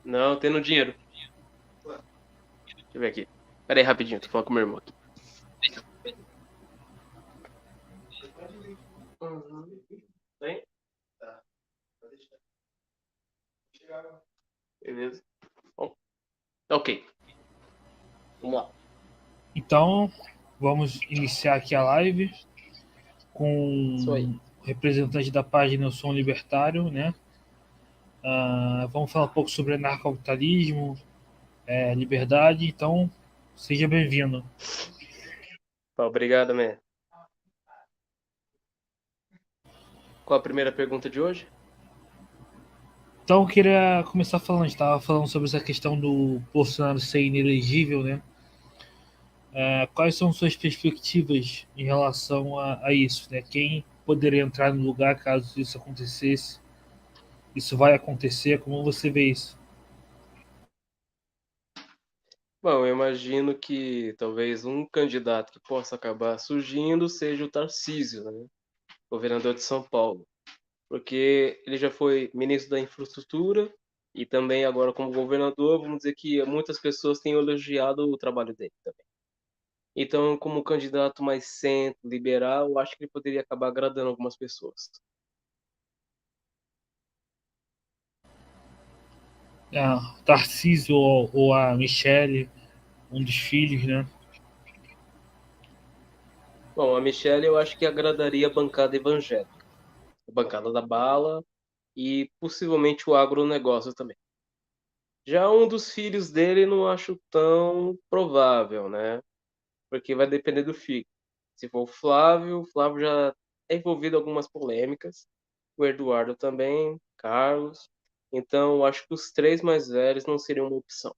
Não, tendo dinheiro. Deixa eu ver aqui. Pera aí, rapidinho, tô falando com meu irmão aqui. Uhum. Tem? Tá. Pode deixar. Beleza. Bom, ok, vamos lá. Então, vamos iniciar aqui a live Isso aí. com o representante da página Eu Sou um Libertário, né? Vamos falar um pouco sobre anarcocapitalismo, liberdade. Então, seja bem-vindo. Obrigado, man. Qual a primeira pergunta de hoje? Então, eu queria começar falando, estava falando sobre essa questão do Bolsonaro ser inelegível, né? Quais são suas perspectivas em relação a isso, né? Quem poderia entrar no lugar caso isso acontecesse? Isso vai acontecer? Como você vê isso? Bom, eu imagino que talvez um candidato que possa acabar surgindo seja o Tarcísio, né? Governador de São Paulo. Porque ele já foi ministro da Infraestrutura e também agora como governador, vamos dizer que muitas pessoas têm elogiado o trabalho dele também. Então, como candidato mais centro, liberal, eu acho que ele poderia acabar agradando algumas pessoas. Tarcísio ou a Michelle, um dos filhos, né? Bom, a Michelle eu acho que agradaria a bancada evangélica, a bancada da bala e possivelmente o agronegócio também. Já um dos filhos dele não acho tão provável, né? Porque vai depender do filho. Se for o Flávio já é envolvido em algumas polêmicas, o Eduardo também, Carlos. Então, eu acho que os três mais velhos não seriam uma opção.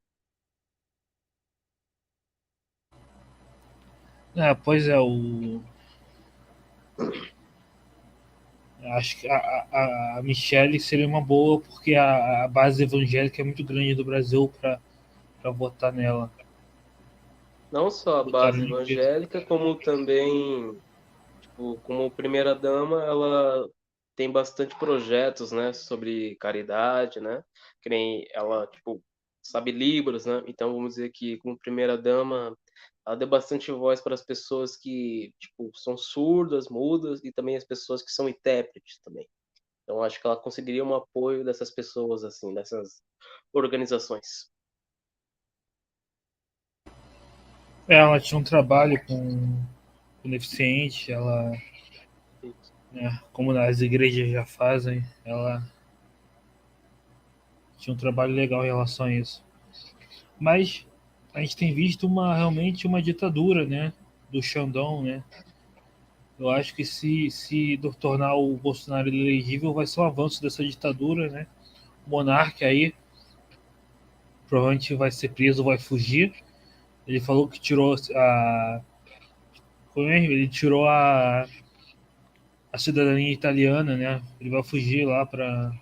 Pois é, acho que a Michelle seria uma boa porque a base evangélica é muito grande do Brasil para votar nela, Não só a votar base em peso. evangélica, como também, tipo, como primeira-dama, ela tem bastante projetos, né, sobre caridade, né? Que nem ela, tipo, sabe Libras, né? Então, vamos dizer que como primeira-dama, ela deu bastante voz para as pessoas que, tipo, são surdas, mudas e também as pessoas que são intérpretes também. Então, acho que ela conseguiria um apoio dessas pessoas, assim, dessas organizações. Ela tinha um trabalho com deficiente, né, como as igrejas já fazem, ela tinha um trabalho legal em relação a isso. Mas a gente tem visto realmente uma ditadura, né, do Xandão, né? Eu acho que se tornar o Bolsonaro elegível vai ser um avanço dessa ditadura, né? O monarca aí provavelmente vai ser preso, vai fugir. Ele falou que tirou a. Como é? Ele tirou a cidadania italiana, né? Ele vai fugir lá para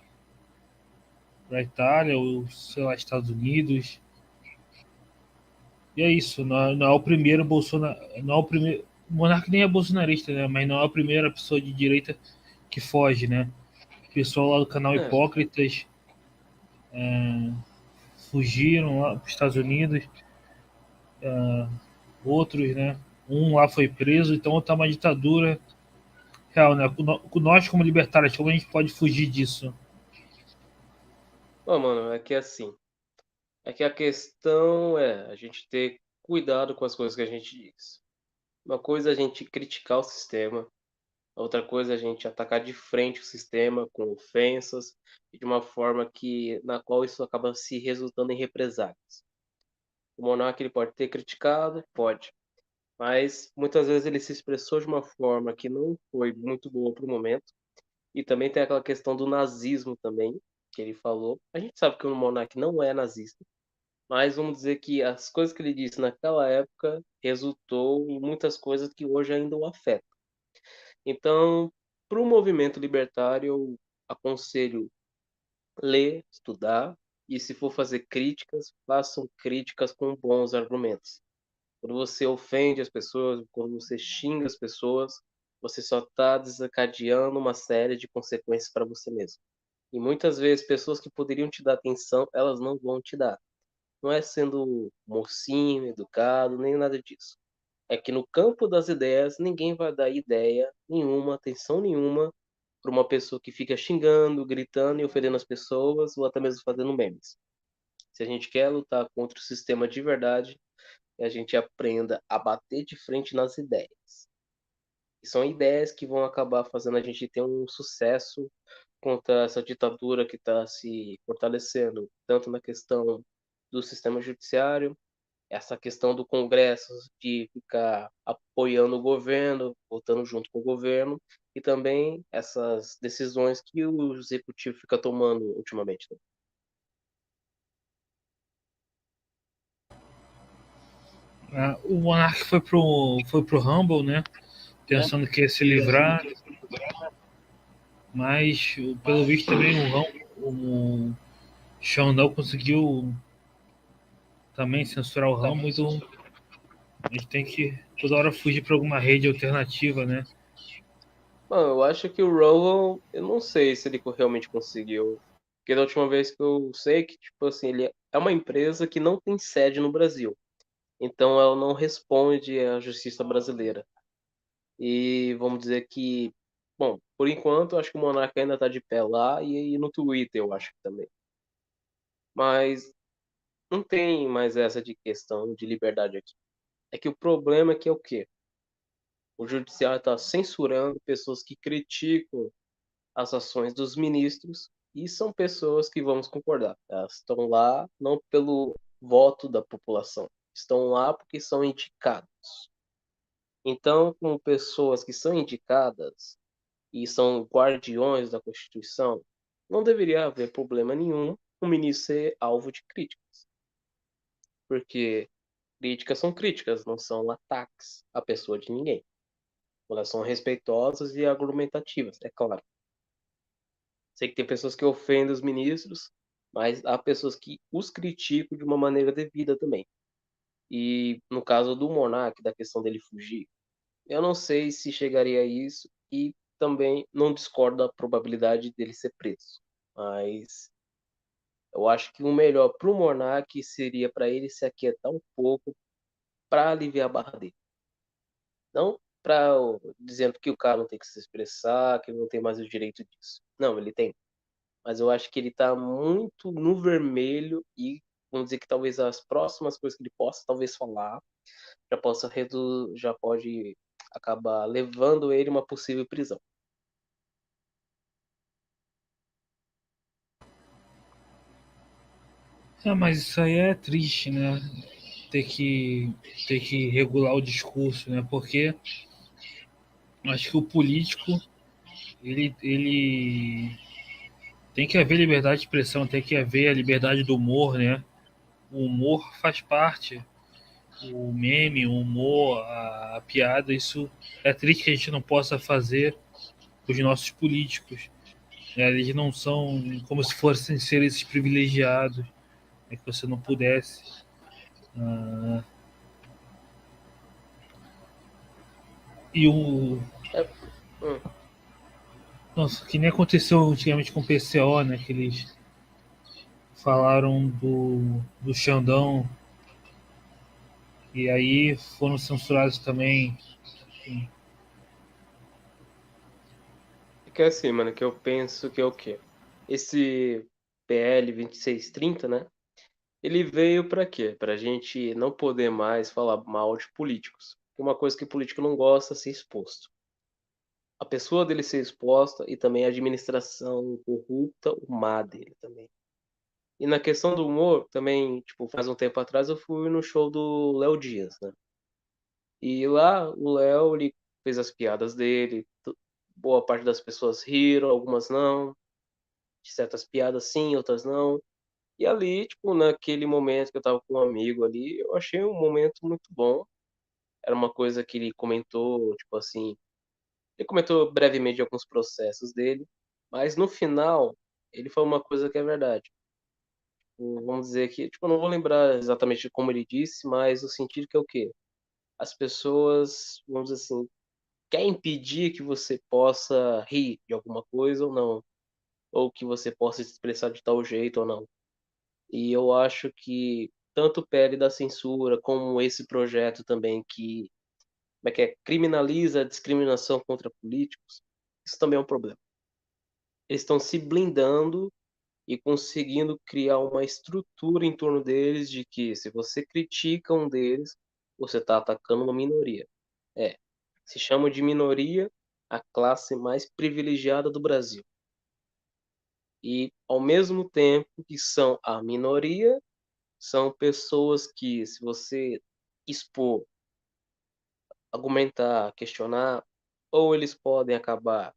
Itália ou, sei lá, Estados Unidos. E é isso, não é o primeiro Bolsonaro. Não é o primeiro. O monarca nem é bolsonarista, né? Mas não é a primeira pessoa de direita que foge, né? O pessoal lá do canal É, Hipócritas fugiram lá para os Estados Unidos, outros, né? Um lá foi preso, então tá uma ditadura real, né? Com nós, como libertários, como a gente pode fugir disso? bom, mano, é que assim, é que a questão é a gente ter cuidado com as coisas que a gente diz. Uma coisa é a gente criticar o sistema, a outra coisa é a gente atacar de frente o sistema com ofensas e de uma forma que na qual isso acaba se resultando em represálias. O monarca ele pode ter criticado, pode, mas muitas vezes ele se expressou de uma forma que não foi muito boa para o momento. E também tem aquela questão do nazismo também, que ele falou. A gente sabe que o monarca não é nazista, mas vamos dizer que as coisas que ele disse naquela época resultou em muitas coisas que hoje ainda o afetam. Então, para o movimento libertário, eu aconselho ler, estudar, e se for fazer críticas, façam críticas com bons argumentos. Quando você ofende as pessoas, quando você xinga as pessoas, você só está desencadeando uma série de consequências para você mesmo. E muitas vezes pessoas que poderiam te dar atenção, elas não vão te dar. Não é sendo mocinho, educado, nem nada disso. É que no campo das ideias, ninguém vai dar ideia nenhuma, atenção nenhuma para uma pessoa que fica xingando, gritando e ofendendo as pessoas, ou até mesmo fazendo memes. Se a gente quer lutar contra o sistema de verdade, a gente aprenda a bater de frente nas ideias. E são ideias que vão acabar fazendo a gente ter um sucesso contra essa ditadura que está se fortalecendo, tanto na questão do sistema judiciário, essa questão do Congresso de ficar apoiando o governo, votando junto com o governo, e também essas decisões que o executivo fica tomando ultimamente, né? O Monark foi pro Rumble, né? É, Pensando que ia se livrar, mas pelo visto também o Xandão conseguiu também censurar o Rumble, então a gente tem que toda hora fugir para alguma rede alternativa, né? Bom, eu acho que o Rowan, eu não sei se ele realmente conseguiu. Porque da última vez que eu sei que, tipo assim, ele é uma empresa que não tem sede no Brasil. Então ela não responde à justiça brasileira. E vamos dizer que, bom, por enquanto eu acho que o Monarca ainda tá de pé lá e no Twitter eu acho que também. Mas não tem mais essa de questão de liberdade aqui. É que o problema é que é o quê? O judiciário está censurando pessoas que criticam as ações dos ministros e são pessoas que vamos concordar. Elas estão lá não pelo voto da população, estão lá porque são indicados. Então, como pessoas que são indicadas e são guardiões da Constituição, não deveria haver problema nenhum o ministro ser alvo de críticas, porque críticas são críticas, não são ataques à pessoa de ninguém. Elas são respeitosas e argumentativas, é claro. Sei que tem pessoas que ofendem os ministros, mas há pessoas que os criticam de uma maneira devida também. E no caso do Monark, da questão dele fugir, eu não sei se chegaria a isso e também não discordo da probabilidade dele ser preso. Mas eu acho que o melhor para o Monark seria para ele se aquietar um pouco para aliviar a barra dele. Não para dizendo que o cara não tem que se expressar, que ele não tem mais o direito disso. Não, ele tem. Mas eu acho que ele tá muito no vermelho e vamos dizer que talvez as próximas coisas que ele possa talvez falar já pode acabar levando ele a uma possível prisão. Mas isso aí é triste, né? Ter que, ter que regular o discurso, né? Porque acho que o político ele tem que haver liberdade de expressão, tem que haver a liberdade do humor, né? O humor faz parte, o meme, o humor, a piada, isso é triste que a gente não possa fazer com os nossos políticos. Né? Eles não são como se fossem seres privilegiados, né? Que você não pudesse. Ah, e o. É, hum, Nossa, que nem aconteceu antigamente com o PCO, né? Que eles falaram do Xandão e aí foram censurados também. Enfim. é que é assim, mano, que eu penso que é o quê? Esse PL 2630, né? Ele veio para quê? Para a gente não poder mais falar mal de políticos. Uma coisa que o político não gosta é ser exposto. A pessoa dele ser exposta e também a administração corrupta, o má dele também. E na questão do humor, também, tipo, faz um tempo atrás eu fui no show do Léo Dias, né? E lá o Léo, ele fez as piadas dele, boa parte das pessoas riram, algumas não, de certas piadas sim, outras não. E ali, tipo, naquele momento que eu tava com um amigo ali, eu achei um momento muito bom. Era uma coisa que ele comentou, tipo assim, ele comentou brevemente de alguns processos dele, mas no final, ele falou uma coisa que é verdade. Vamos dizer que, tipo, eu não vou lembrar exatamente como ele disse, mas o sentido que é o quê? As pessoas, vamos dizer assim, quer impedir que você possa rir de alguma coisa ou não. ou que você possa se expressar de tal jeito ou não. E eu acho que tanto o PL da censura como esse projeto também que, como é que é, criminaliza a discriminação contra políticos, isso também é um problema. Eles estão se blindando e conseguindo criar uma estrutura em torno deles de que se você critica um deles, você está atacando uma minoria. É, se chama de minoria a classe mais privilegiada do Brasil. E, ao mesmo tempo que são a minoria, são pessoas que, se você expor, argumentar, questionar, ou eles podem acabar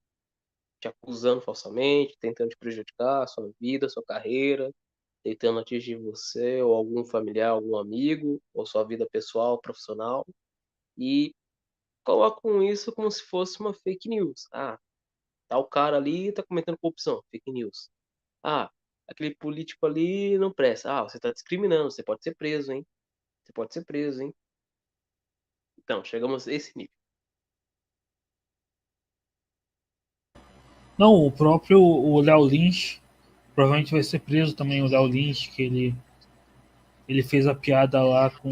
te acusando falsamente, tentando te prejudicar, sua vida, sua carreira, tentando atingir você ou algum familiar, algum amigo, ou sua vida pessoal, profissional, e colocam isso como se fosse uma fake news. Ah, tal cara ali tá cometendo corrupção, fake news. Ah, aquele político ali não presta. Ah, você tá discriminando, você pode ser preso, hein? Você pode ser preso, hein? Então, chegamos a esse nível. Não, o próprio o Léo Lins provavelmente vai ser preso também, o Léo Lins, que ele fez a piada lá com,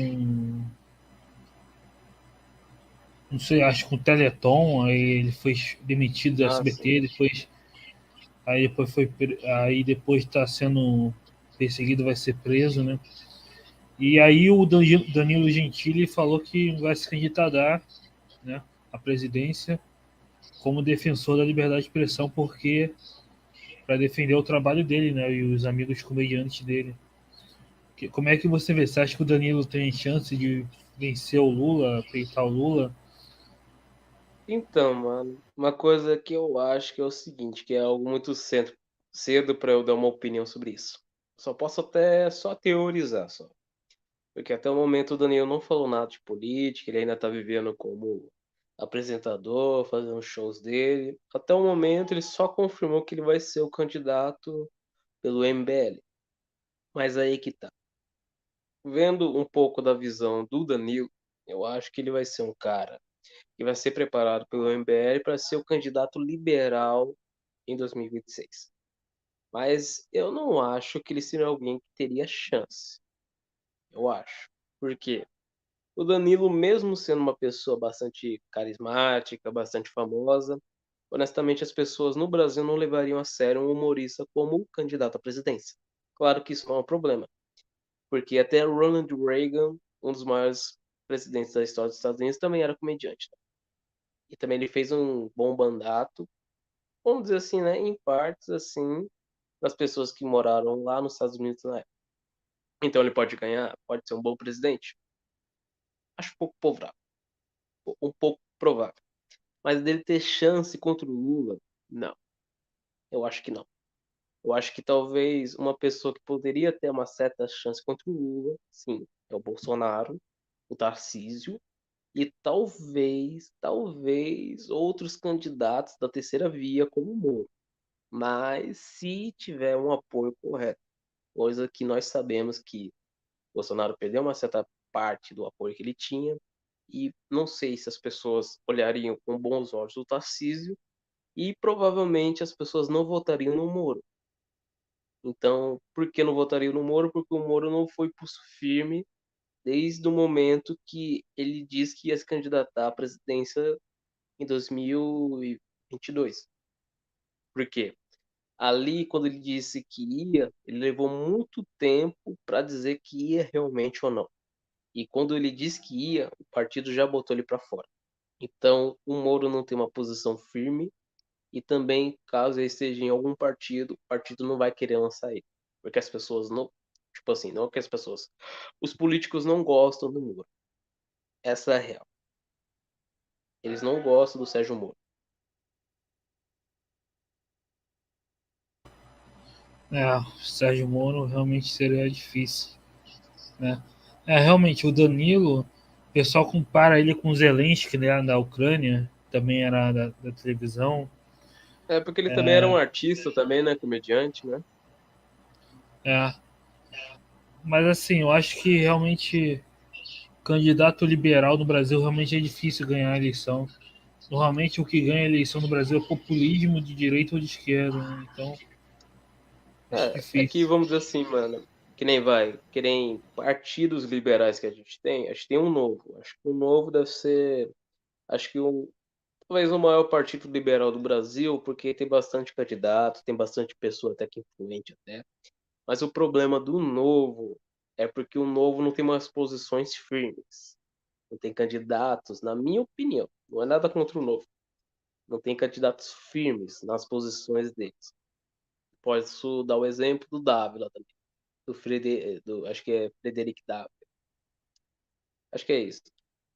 não sei, acho que com o Teleton, aí ele foi demitido do Ah, sim. SBT, aí depois está sendo perseguido, vai ser preso, né? E aí o Danilo Gentili falou que vai se candidatar, né, à presidência como defensor da liberdade de expressão, porque para defender o trabalho dele, né, e os amigos comediantes dele. Como é que você vê? Você acha que o Danilo tem chance de vencer o Lula, peitar o Lula? Então, mano, uma coisa que eu acho que é o seguinte, que é algo muito cedo para eu dar uma opinião sobre isso. Só posso até só teorizar, só. Porque até o momento o Daniel não falou nada de política, ele ainda tá vivendo como apresentador, fazendo shows dele. Até o momento ele só confirmou que ele vai ser o candidato pelo MBL. Mas aí que tá. Vendo um pouco da visão do Danilo, eu acho que ele vai ser um cara que vai ser preparado pelo MBL para ser o candidato liberal em 2026. Mas eu não acho que ele seria alguém que teria chance. Eu acho. Por quê? O Danilo, mesmo sendo uma pessoa bastante carismática, bastante famosa, honestamente as pessoas no Brasil não levariam a sério um humorista como candidato à presidência. Claro que isso não é um problema, porque até Ronald Reagan, um dos maiores presidentes da história dos Estados Unidos, também era comediante. Né? E também ele fez um bom mandato, vamos dizer assim, né, em partes assim, das pessoas que moraram lá nos Estados Unidos na época. Então ele pode ganhar, pode ser um bom presidente. Acho um pouco provável. Mas dele ter chance contra o Lula, não. Eu acho que não. Eu acho que talvez uma pessoa que poderia ter uma certa chance contra o Lula, sim, é o Bolsonaro, o Tarcísio e talvez outros candidatos da terceira via, como o Moro. Mas se tiver um apoio correto, coisa que nós sabemos que Bolsonaro perdeu uma certa parte do apoio que ele tinha, e não sei se as pessoas olhariam com bons olhos o Tarcísio, e provavelmente as pessoas não votariam no Moro. Então, por que não votariam no Moro? Porque o Moro não foi pulso firme desde o momento que ele disse que ia se candidatar à presidência em 2022. Por quê? Ali, quando ele disse que ia, ele levou muito tempo para dizer que ia realmente ou não. E quando ele disse que ia, o partido já botou ele para fora. Então, o Moro não tem uma posição firme e também, caso ele esteja em algum partido, o partido não vai querer lançar ele. Porque as pessoas não. Tipo assim, não que as pessoas. Os políticos não gostam do Moro. Essa é a real. Eles não gostam do Sérgio Moro. É, o Sérgio Moro realmente seria difícil, né? É, realmente, o Danilo, o pessoal compara ele com o Zelensky, né, da Ucrânia, também era da televisão. É porque ele também era um artista, também, né? Comediante, né? É, mas assim, eu acho que realmente candidato liberal no Brasil realmente é difícil ganhar a eleição. Normalmente o que ganha a eleição no Brasil é populismo de direita ou de esquerda, né? Então Acho É que difícil. vamos dizer assim, mano, que nem partidos liberais que a gente tem, acho que tem um novo. Acho que o novo deve ser, acho que talvez o maior partido liberal do Brasil, porque tem bastante candidato, tem bastante pessoa até que influente até. Mas o problema do novo é porque o novo não tem umas posições firmes. Não tem candidatos, na minha opinião, não é nada contra o novo. Não tem candidatos firmes nas posições deles. Posso dar o exemplo do Dávila também, acho que é Frederic Dávila. Acho que é isso.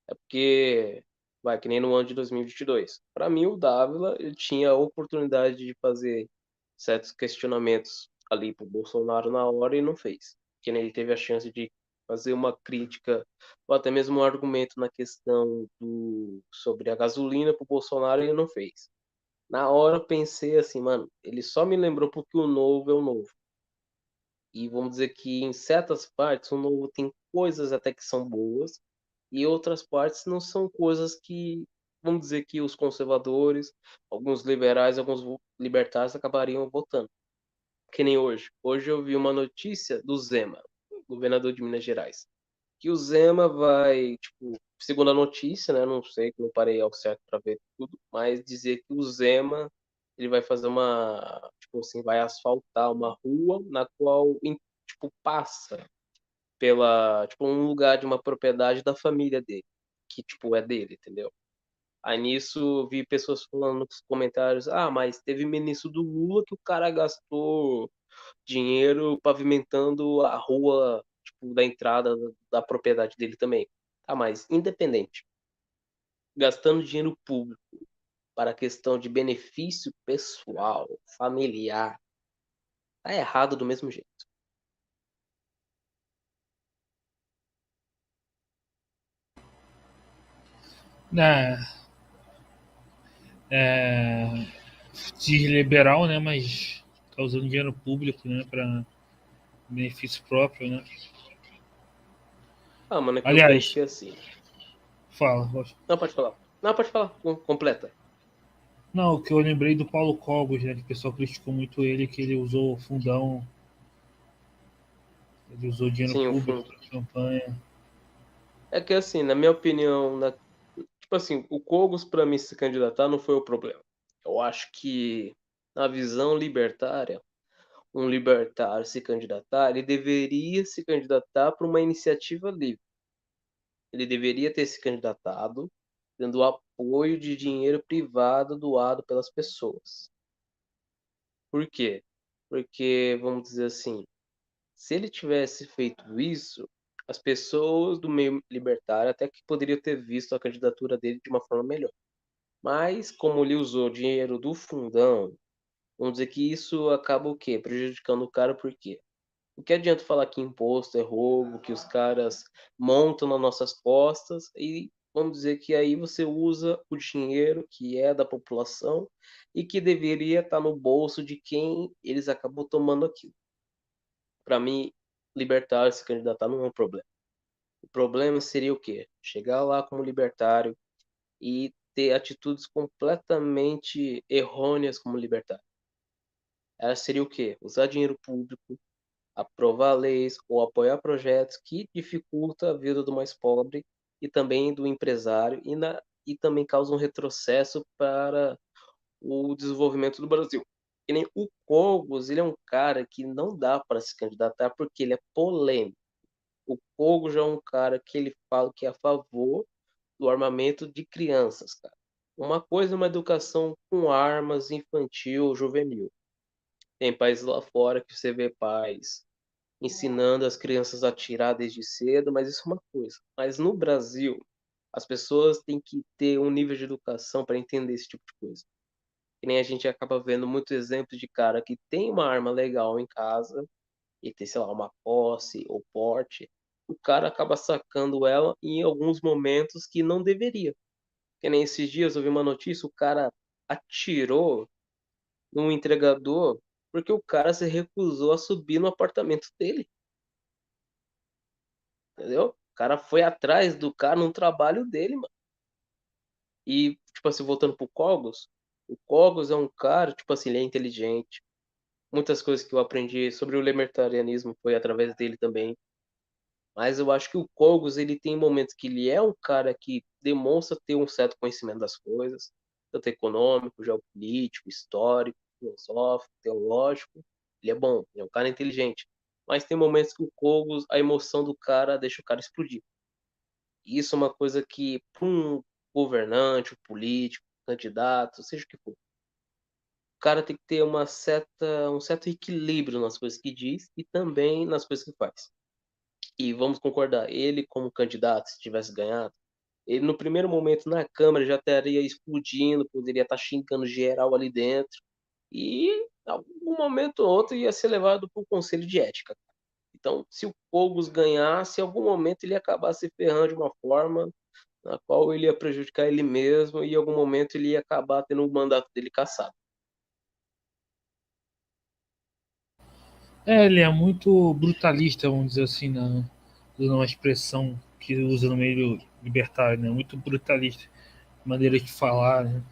É porque, vai, que nem no ano de 2022. Para mim, o Dávila ele tinha a oportunidade de fazer certos questionamentos ali pro Bolsonaro na hora e não fez. Que nem ele teve a chance de fazer uma crítica ou até mesmo um argumento na questão sobre a gasolina pro Bolsonaro e ele não fez. Na hora eu pensei assim, mano, ele só me lembrou porque o novo é o novo. E vamos dizer que em certas partes o novo tem coisas até que são boas e outras partes não são coisas que, vamos dizer que os conservadores, alguns liberais, alguns libertários acabariam votando. Que nem hoje. Hoje eu vi uma notícia do Zema, governador de Minas Gerais, que o Zema vai, tipo, segundo a notícia, né, não sei, que não parei ao certo para ver tudo, mas dizer que o Zema ele vai fazer uma, tipo assim, vai asfaltar uma rua na qual, tipo, passa pela, tipo, um lugar de uma propriedade da família dele, que, tipo, é dele, entendeu? Aí nisso vi pessoas falando nos comentários, ah, mas teve ministro do Lula que o cara gastou dinheiro pavimentando a rua, tipo, da entrada da propriedade dele também. Tá, mas independente, gastando dinheiro público para questão de benefício pessoal, familiar, tá errado do mesmo jeito. Né, é, diz liberal, né? Mas tá usando dinheiro público, né? Para benefício próprio, né? Ah, mano, é que eu penso Aliás, que é assim. fala. Não, pode falar. Não, pode falar. Completa. Não, o que eu lembrei do Paulo Cogos, né? Que o pessoal criticou muito ele, que ele usou fundão, ele usou dinheiro Sim, o público fundo. para campanha. É que assim, na minha opinião, tipo assim, o Cogos para mim se candidatar não foi o problema. Eu acho que na visão libertária, um libertário se candidatar, ele deveria se candidatar para uma iniciativa livre. Ele deveria ter se candidatado tendo o apoio de dinheiro privado doado pelas pessoas. Por quê? Porque, vamos dizer assim, se ele tivesse feito isso, as pessoas do meio libertário até que poderiam ter visto a candidatura dele de uma forma melhor. Mas, como ele usou dinheiro do fundão, vamos dizer que isso acaba o quê? Prejudicando o cara, por quê? O que adianta falar que imposto é roubo, que os caras montam nas nossas costas e vamos dizer que aí você usa o dinheiro que é da população e que deveria estar no bolso de quem eles acabam tomando aquilo. Para mim, libertário se candidatar não é um problema. O problema seria o quê? Chegar lá como libertário e ter atitudes completamente errôneas como libertário. Ela seria o quê? Usar dinheiro público, aprovar leis ou apoiar projetos que dificultam a vida do mais pobre e também do empresário e também causam um retrocesso para o desenvolvimento do Brasil. Que nem o Cogos, ele é um cara que não dá para se candidatar porque ele é polêmico. O Cogos já é um cara que ele fala que é a favor do armamento de crianças, cara. Uma coisa é uma educação com armas infantil, juvenil. Tem países lá fora que você vê pais ensinando as crianças a atirar desde cedo, mas isso é uma coisa. Mas no Brasil, as pessoas têm que ter um nível de educação para entender esse tipo de coisa. Que nem a gente acaba vendo muitos exemplos de cara que tem uma arma legal em casa e tem, sei lá, uma posse ou porte, o cara acaba sacando ela em alguns momentos que não deveria. Que nem esses dias eu vi uma notícia, o cara atirou num entregador porque o cara se recusou a subir no apartamento dele, entendeu? O cara foi atrás do cara no trabalho dele, mano. E, tipo assim, voltando pro Cogos, o Cogos é um cara, tipo assim, ele é inteligente, muitas coisas que eu aprendi sobre o libertarianismo foi através dele também. Mas eu acho que o Kogos, ele tem momentos que ele é um cara que demonstra ter um certo conhecimento das coisas, tanto econômico, geopolítico, histórico, filosófico, teológico. Ele é bom, ele é um cara inteligente. Mas tem momentos que o Kogos, a emoção do cara deixa o cara explodir. E isso é uma coisa que, para um governante, um político, um candidato, seja o que for, o cara tem que ter um certo equilíbrio nas coisas que diz e também nas coisas que faz. E vamos concordar, ele como candidato, se tivesse ganhado, ele no primeiro momento na Câmara já estaria explodindo, poderia estar xingando geral ali dentro, e em algum momento ou outro ia ser levado para o Conselho de Ética. Então, se o Cogos ganhasse, em algum momento ele ia acabar se ferrando de uma forma na qual ele ia prejudicar ele mesmo e em algum momento ele ia acabar tendo o mandato dele cassado. É, ele é muito brutalista, vamos dizer assim, usando uma expressão que usa no meio libertário, né? Muito brutalista, maneira de falar, né?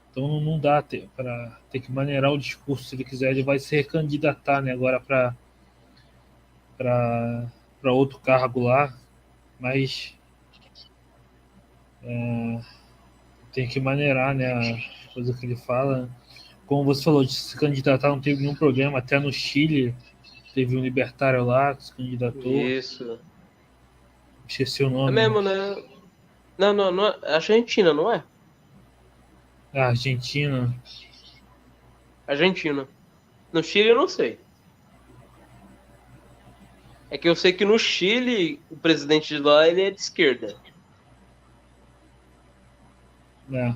Então não dá para ter que maneirar o discurso. Se ele quiser, ele vai se recandidatar, né? Agora para outro cargo lá, mas tem que maneirar, né? A coisa que ele fala. Como você falou, de se candidatar não teve nenhum problema. Até no Chile teve um libertário lá que se candidatou. Isso. Esqueci o É nome. mesmo, né? Não, não, não é. Argentina, não é? A Argentina. Argentina. No Chile eu não sei. É que eu sei que no Chile o presidente de lá ele é de esquerda. É,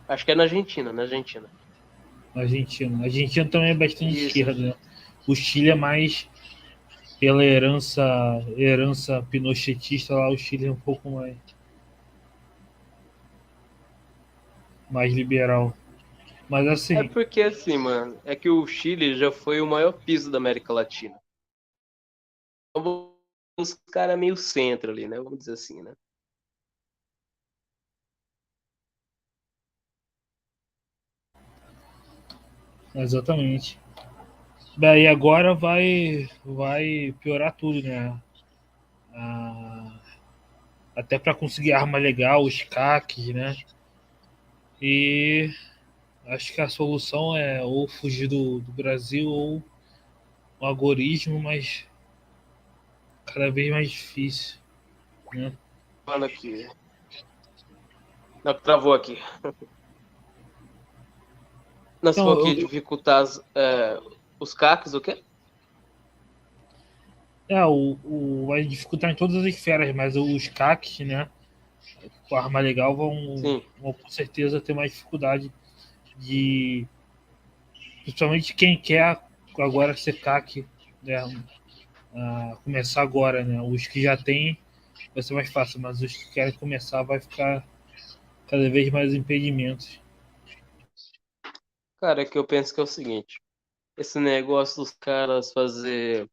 Acho que é na Argentina, na Argentina. Argentina. A Argentina também é bastante Isso. esquerda, né? O Chile é mais pela herança pinochetista lá, o Chile é um pouco mais liberal. Mas É assim, porque assim, mano, é que o Chile já foi o maior piso da América Latina. Então, os caras meio centro ali, né? Vamos dizer assim, né? exatamente. Daí agora vai piorar tudo, né? Ah, até para conseguir arma legal, os CACs, né? E acho que a solução é ou fugir do Brasil ou o algoritmo, mas cada vez mais difícil, né? Falando aqui. Não, travou aqui. Não, se Então, for aqui dificultar os CACs, o quê? vai dificultar em todas as esferas, mas os CACs, né, com a arma legal, Sim. vão com certeza ter mais dificuldade de. Principalmente quem quer agora ser CAC, né, começar agora, né? Os que já têm vai ser mais fácil, mas os que querem começar vai ficar cada vez mais impedimentos. Cara, é que eu penso que é o seguinte. Esse negócio dos caras fazer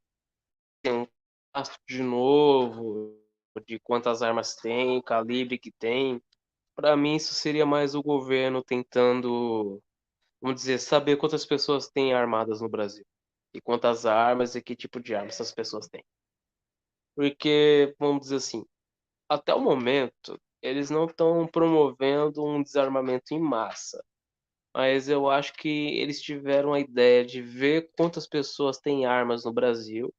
um gasto de novo, de quantas armas tem, calibre que tem. Para mim, isso seria mais o governo tentando, vamos dizer, saber quantas pessoas têm armadas no Brasil. E quantas armas e que tipo de armas essas pessoas têm. Porque, vamos dizer assim, até o momento, eles não estão promovendo um desarmamento em massa. Mas eu acho que eles tiveram a ideia de ver quantas pessoas têm armas no Brasil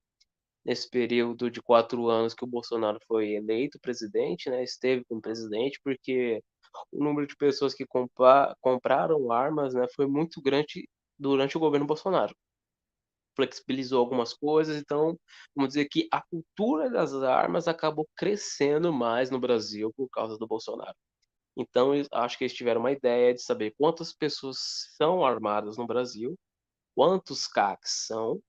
nesse período de 4 anos que o Bolsonaro foi eleito presidente, né? Esteve como presidente, porque o número de pessoas que compraram armas, né, foi muito grande durante o governo Bolsonaro. Flexibilizou algumas coisas, então vamos dizer que a cultura das armas acabou crescendo mais no Brasil por causa do Bolsonaro. Então, acho que eles tiveram uma ideia de saber quantas pessoas são armadas no Brasil, quantos CACs são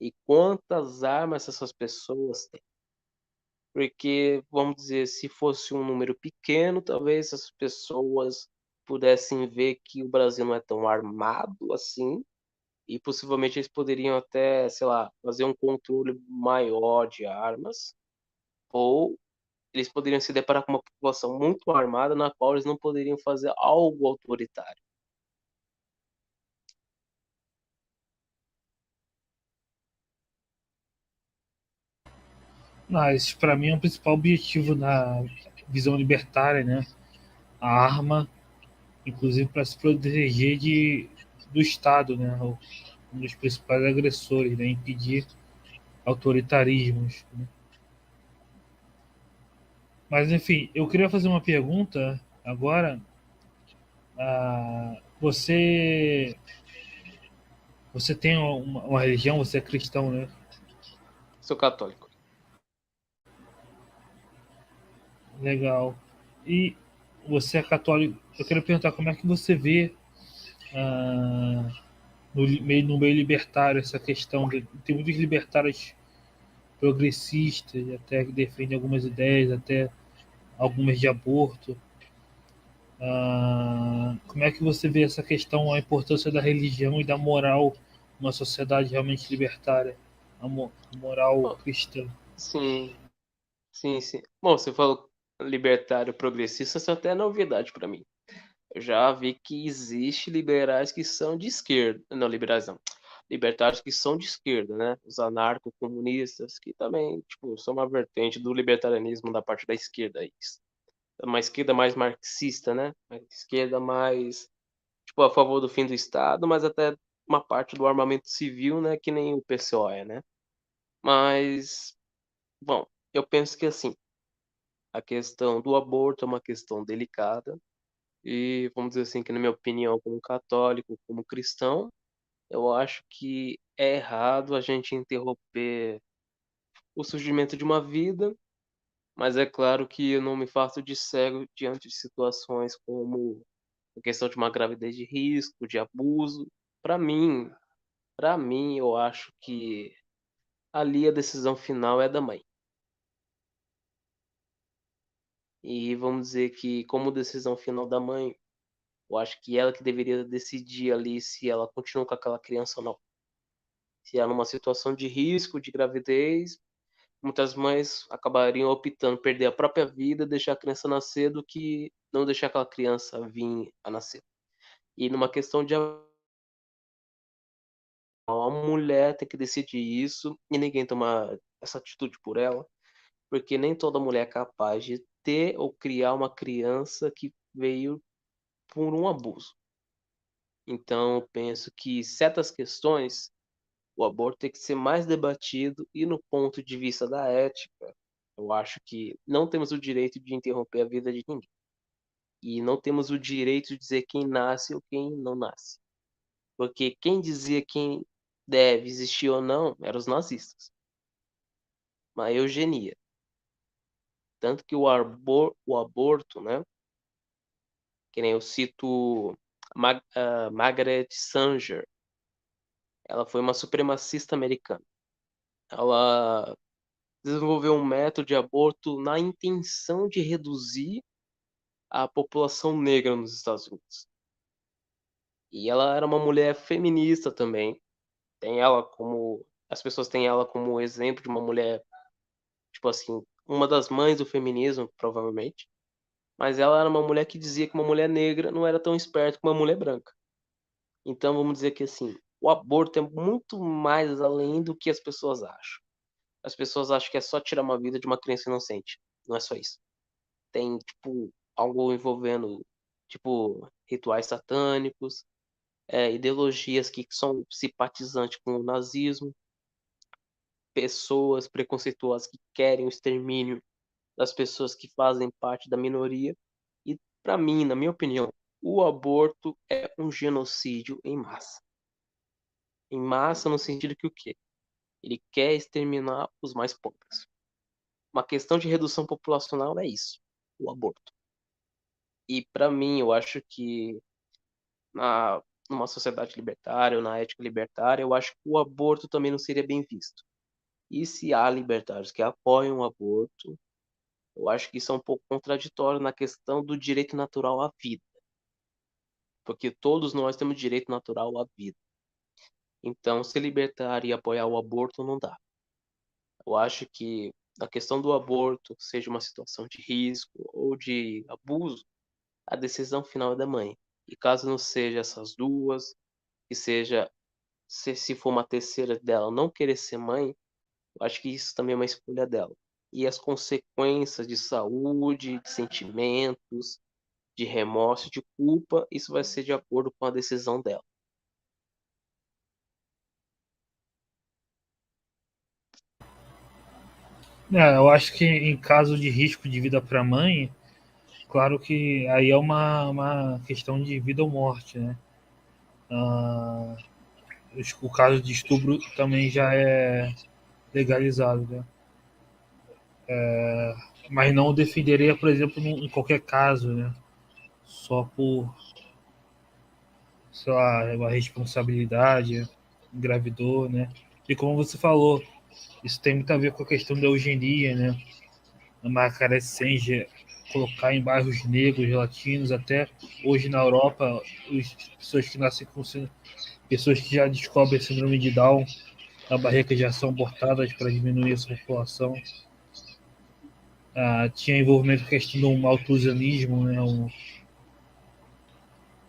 e quantas armas essas pessoas têm. Porque, vamos dizer, se fosse um número pequeno, talvez as pessoas pudessem ver que o Brasil não é tão armado assim, e possivelmente eles poderiam até, sei lá, fazer um controle maior de armas, ou eles poderiam se deparar com uma população muito armada na qual eles não poderiam fazer algo autoritário. Mas para mim é o principal objetivo na visão libertária, né? A arma, inclusive para se proteger do Estado, né? Um dos principais agressores, né? Impedir autoritarismos, né? Mas enfim, eu queria fazer uma pergunta agora. Você tem uma religião, você é cristão, né? Sou católico. Legal. E você é católico. Eu quero perguntar como é que você vê ah, no meio libertário essa questão. Tem muitos libertários progressistas, até que defendem algumas ideias, até algumas de aborto. Como é que você vê essa questão, a importância da religião e da moral numa sociedade realmente libertária, a moral Bom, cristã? sim, sim, sim. Bom, você falou libertário progressista, isso até é novidade para mim. Eu já vi que existe liberais que são de esquerda. Não, liberais não. Libertários que são de esquerda, né? Os anarco-comunistas, que também, tipo, são uma vertente do libertarianismo da parte da esquerda. Isso. Uma esquerda mais marxista, né? Uma esquerda mais, tipo, a favor do fim do Estado, mas até uma parte do armamento civil, né? Que nem o PCO é, né? Mas, bom, eu penso que, assim, a questão do aborto é uma questão delicada. E vamos dizer assim, que na minha opinião, como católico, como cristão, eu acho que é errado a gente interromper o surgimento de uma vida, mas é claro que eu não me faço de cego diante de situações como a questão de uma gravidez de risco, de abuso. Para mim, para mim, eu acho que ali a decisão final é da mãe. E vamos dizer que, como decisão final da mãe, eu acho que ela que deveria decidir ali se ela continua com aquela criança ou não. Se é numa situação de risco de gravidez, muitas mães acabariam optando por perder a própria vida, deixar a criança nascer, do que não deixar aquela criança vir a nascer. E numa questão de a mulher tem que decidir isso e ninguém tomar essa atitude por ela, porque nem toda mulher é capaz de ter ou criar uma criança que veio por um abuso. Então, eu penso que certas questões o aborto tem que ser mais debatido e no ponto de vista da ética, eu acho que não temos o direito de interromper a vida de ninguém. E não temos o direito de dizer quem nasce ou quem não nasce. Porque quem dizia quem deve existir ou não eram os nazistas. Uma eugenia. Tanto que o aborto, né? Que nem eu cito Margaret Sanger. Ela foi uma supremacista americana. Ela desenvolveu um método de aborto na intenção de reduzir a população negra nos Estados Unidos. E ela era uma mulher feminista também. Tem ela como as pessoas têm ela como exemplo de uma mulher, tipo assim, uma das mães do feminismo, provavelmente. Mas ela era uma mulher que dizia que uma mulher negra não era tão esperta como uma mulher branca. Então vamos dizer que assim, o aborto é muito mais além do que as pessoas acham. As pessoas acham que é só tirar uma vida de uma criança inocente. Não é só isso. Tem, tipo, algo envolvendo, tipo, rituais satânicos, ideologias que são simpatizantes com o nazismo, pessoas preconceituosas que querem o extermínio das pessoas que fazem parte da minoria. E, para mim, na minha opinião, o aborto é um genocídio em massa. Em massa, no sentido que o quê? Ele quer exterminar os mais pobres. Uma questão de redução populacional é isso, o aborto. E, para mim, eu acho que na, numa sociedade libertária ou na ética libertária, eu acho que o aborto também não seria bem visto. E se há libertários que apoiam o aborto, eu acho que isso é um pouco contraditório na questão do direito natural à vida, porque todos nós temos direito natural à vida. Então, ser libertário e apoiar o aborto não dá. Eu acho que a questão do aborto, seja uma situação de risco ou de abuso, a decisão final é da mãe. E caso não seja essas duas, que seja se for uma terceira dela não querer ser mãe, eu acho que isso também é uma escolha dela. e as consequências de saúde, de sentimentos, de remorso, de culpa, isso vai ser de acordo com a decisão dela. Eu acho que em caso de risco de vida para a mãe, claro que aí é uma questão de vida ou morte, né? Ah, o caso de estupro também já é legalizado, né? Mas não defenderia, por exemplo, em qualquer caso, né? Só por, sei lá, uma responsabilidade, engravidou, né? E como você falou, isso tem muito a ver com a questão da eugenia, né? A Margaret Sanger colocar em bairros negros, latinos, até hoje na Europa, as pessoas que nascem com pessoas que já descobrem a síndrome de Down na barriga já são abortadas para diminuir essa população. Tinha envolvimento com a questão do malthusianismo, né?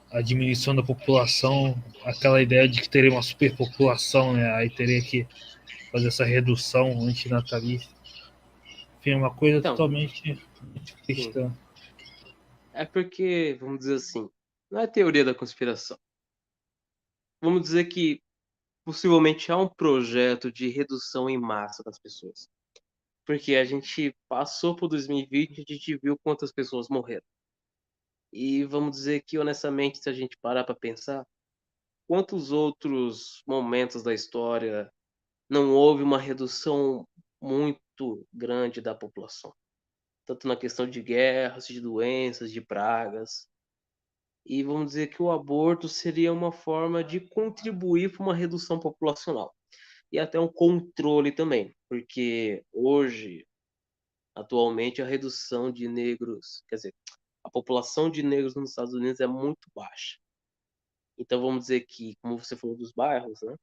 A diminuição da população, aquela ideia de que teria uma superpopulação, né? Aí teria que fazer essa redução antinatalista. Enfim, é uma coisa Então, totalmente sim, cristã. é porque, vamos dizer assim, não é teoria da conspiração. Vamos dizer que possivelmente há um projeto de redução em massa das pessoas. Porque a gente passou por 2020 e a gente viu quantas pessoas morreram. E vamos dizer que, honestamente, se a gente parar para pensar, quantos outros momentos da história não houve uma redução muito grande da população? Tanto na questão de guerras, de doenças, de pragas. E vamos dizer que o aborto seria uma forma de contribuir para uma redução populacional. E até um controle também, porque hoje, atualmente, a redução de negros, quer dizer, a população de negros nos Estados Unidos é muito baixa. Então vamos dizer que, como você falou dos bairros, né?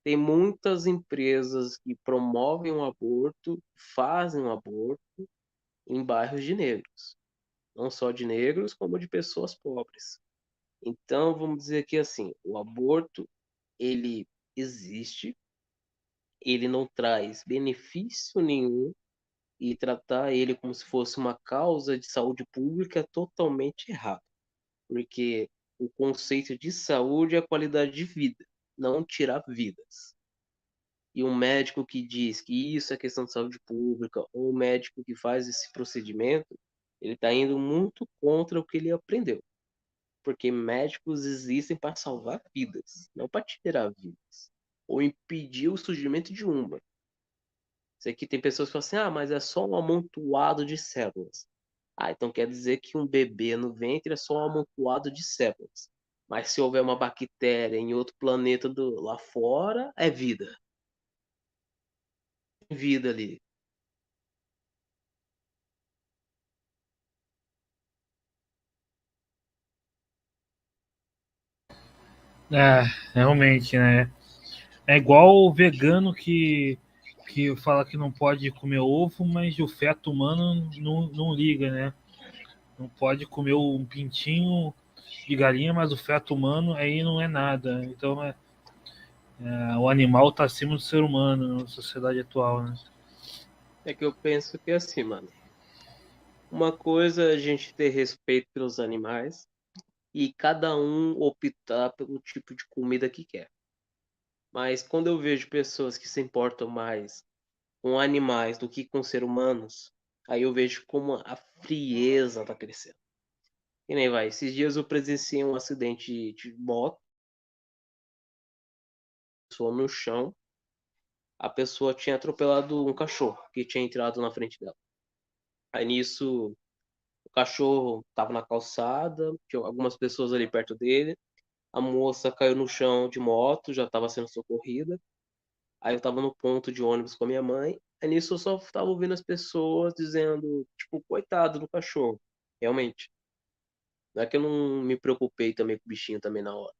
Tem muitas empresas que promovem o aborto, fazem o aborto em bairros de negros, não só de negros, como de pessoas pobres. Então vamos dizer que assim, o aborto ele existe, ele não traz benefício nenhum e tratar ele como se fosse uma causa de saúde pública é totalmente errado, porque o conceito de saúde é a qualidade de vida, não tirar vidas. E um médico que diz que isso é questão de saúde pública, ou um médico que faz esse procedimento, ele está indo muito contra o que ele aprendeu. Porque médicos existem para salvar vidas, não para tirar vidas. Ou impedir o surgimento de uma. Isso aqui tem pessoas que falam assim, mas é só um amontoado de células. Então quer dizer que um bebê no ventre é só um amontoado de células. Mas se houver uma bactéria em outro planeta lá fora, é vida. Vida ali. É, realmente, né? É igual o vegano que fala que não pode comer ovo, mas o feto humano não liga, né? Não pode comer um pintinho de galinha, mas o feto humano aí não é nada. Então o animal está acima do ser humano na sociedade atual, né? É que eu penso que é assim, mano. Uma coisa é a gente ter respeito pelos animais e cada um optar pelo tipo de comida que quer. Mas quando eu vejo pessoas que se importam mais com animais do que com seres humanos, aí eu vejo como a frieza tá crescendo. E nem vai. Esses dias eu presenciei um acidente de moto, pessoa no chão, a pessoa tinha atropelado um cachorro que tinha entrado na frente dela. Aí nisso, o cachorro estava na calçada, tinha algumas pessoas ali perto dele. A moça caiu no chão de moto, já estava sendo socorrida. Aí eu estava no ponto de ônibus com a minha mãe. Aí nisso eu só estava ouvindo as pessoas dizendo, tipo, coitado do cachorro. Realmente. Não é que eu não me preocupei também com o bichinho também na hora.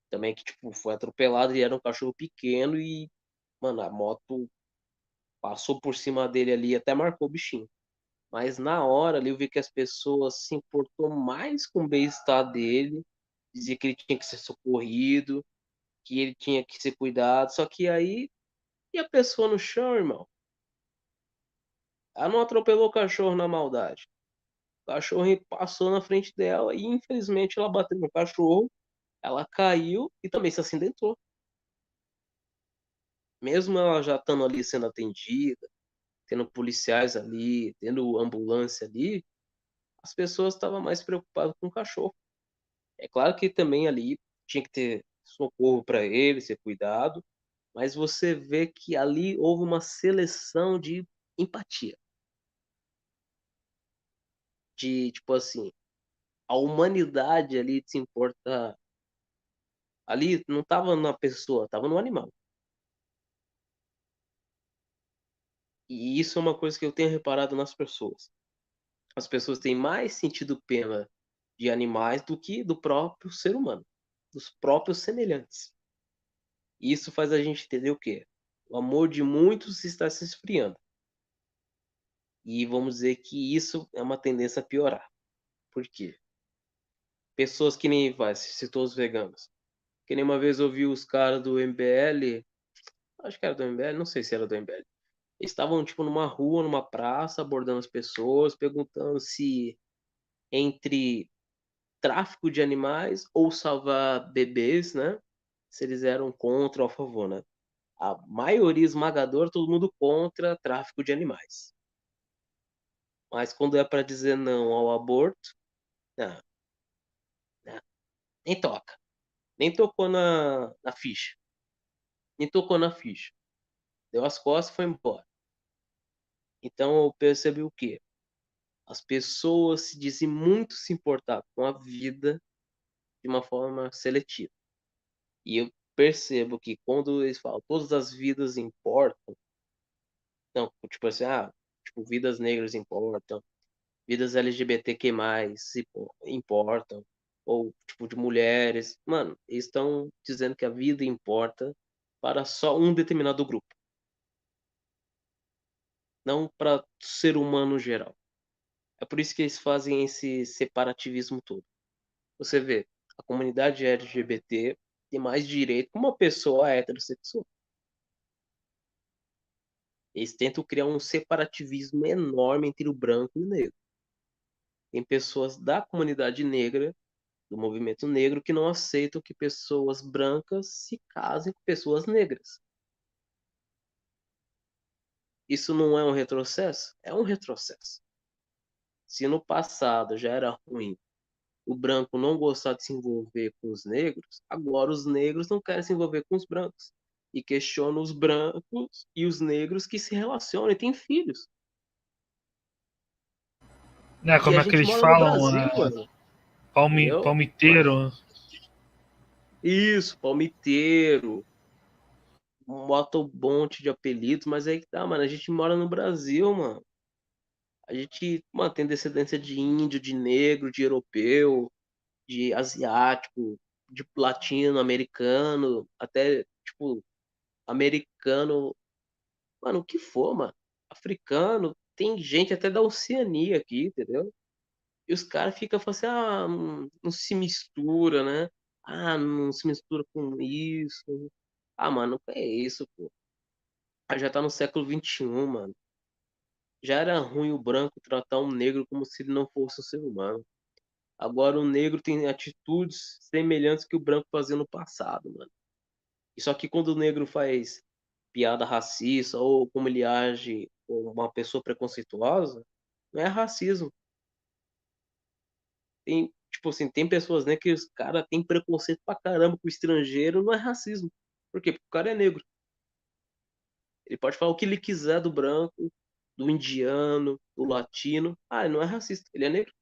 Também que, tipo, foi atropelado e era um cachorro pequeno e, mano, a moto passou por cima dele ali e até marcou o bichinho. Mas na hora ali eu vi que as pessoas se importou mais com o bem-estar dele, dizia que ele tinha que ser socorrido, que ele tinha que ser cuidado. Só que aí, e a pessoa no chão, irmão? Ela não atropelou o cachorro na maldade. O cachorro passou na frente dela e infelizmente ela bateu no cachorro, ela caiu e também se acidentou. Mesmo ela já estando ali sendo atendida, tendo policiais ali, tendo ambulância ali, as pessoas estavam mais preocupadas com o cachorro. É claro que também ali tinha que ter socorro para ele, ser cuidado, mas você vê que ali houve uma seleção de empatia, de tipo assim, a humanidade ali se importa, ali não estava na pessoa, estava no animal. E isso é uma coisa que eu tenho reparado nas pessoas. As pessoas têm mais sentido pena de animais do que do próprio ser humano, dos próprios semelhantes. E isso faz a gente entender o quê? O amor de muitos está se esfriando. E vamos dizer que isso é uma tendência a piorar. Por quê? Pessoas que nem vai, citou os veganos. Que nem uma vez eu vi os caras do MBL, acho que era do MBL, não sei se era do MBL. Eles estavam tipo numa rua, numa praça, abordando as pessoas, perguntando se entre tráfico de animais ou salvar bebês, né? Se eles eram contra ou a favor, né? A maioria esmagadora, todo mundo contra tráfico de animais. Mas quando é para dizer não ao aborto, não, não, nem toca. Nem tocou na ficha. Nem tocou na ficha. Deu as costas e foi embora. Então eu percebi o quê? As pessoas se dizem muito se importar com a vida de uma forma seletiva. E eu percebo que quando eles falam todas as vidas importam, não, tipo assim, tipo, vidas negras importam, vidas LGBTQ+, importam, ou tipo de mulheres. Mano, eles estão dizendo que a vida importa para só um determinado grupo, não para o ser humano geral. É por isso que eles fazem esse separativismo todo. Você vê, a comunidade LGBT tem mais direito que uma pessoa heterossexual. Eles tentam criar um separativismo enorme entre o branco e o negro. Tem pessoas da comunidade negra, do movimento negro, que não aceitam que pessoas brancas se casem com pessoas negras. Isso não é um retrocesso? É um retrocesso. Se no passado já era ruim o branco não gostar de se envolver com os negros, agora os negros não querem se envolver com os brancos. E questionam os brancos e os negros que se relacionam e têm filhos. Né, E a como é que gente eles mora no falam? Brasil, mano. Entendeu? Palmiteiro. Isso, palmiteiro, um motobonte de apelidos, mas aí que tá, mano. A gente mora no Brasil, mano. A gente, mano, tem descendência de índio, de negro, de europeu, de asiático, de latino-americano, até, tipo, americano. Mano, o que for, mano. Africano, tem gente até da Oceania aqui, entendeu? E os caras ficam falando assim, não se mistura, né? Não se mistura com isso. Mano, que é isso, pô? Já tá no século XXI, mano. Já era ruim o branco tratar um negro como se ele não fosse um ser humano. Agora o negro tem atitudes semelhantes que o branco fazia no passado, mano. E só que quando o negro faz piada racista ou como ele age com uma pessoa preconceituosa, não é racismo. Tem, tipo assim, tem pessoas, né, que os caras têm preconceito pra caramba com o estrangeiro, não é racismo. Por quê? Porque o cara é negro. Ele pode falar o que ele quiser do branco, do indiano, do latino. Ele não é racista, ele é negro.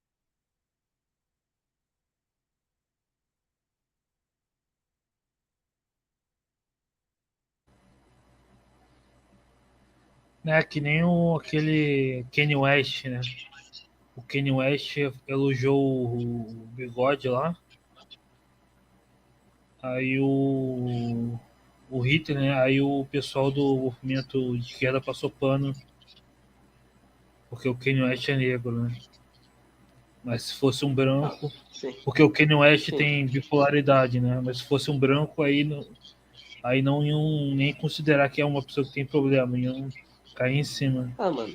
Né, que nem aquele Kanye West, né? O Kanye West elogiou o Bigode lá. Aí o Hitler, né? Aí o pessoal do movimento de esquerda passou pano porque o Kanye West é negro, né? Mas se fosse um branco, Sim, porque o Kanye West sim. tem bipolaridade, né? Mas se fosse um branco, aí não iam nem considerar que é uma pessoa que tem problema, iam cair em cima. Mano.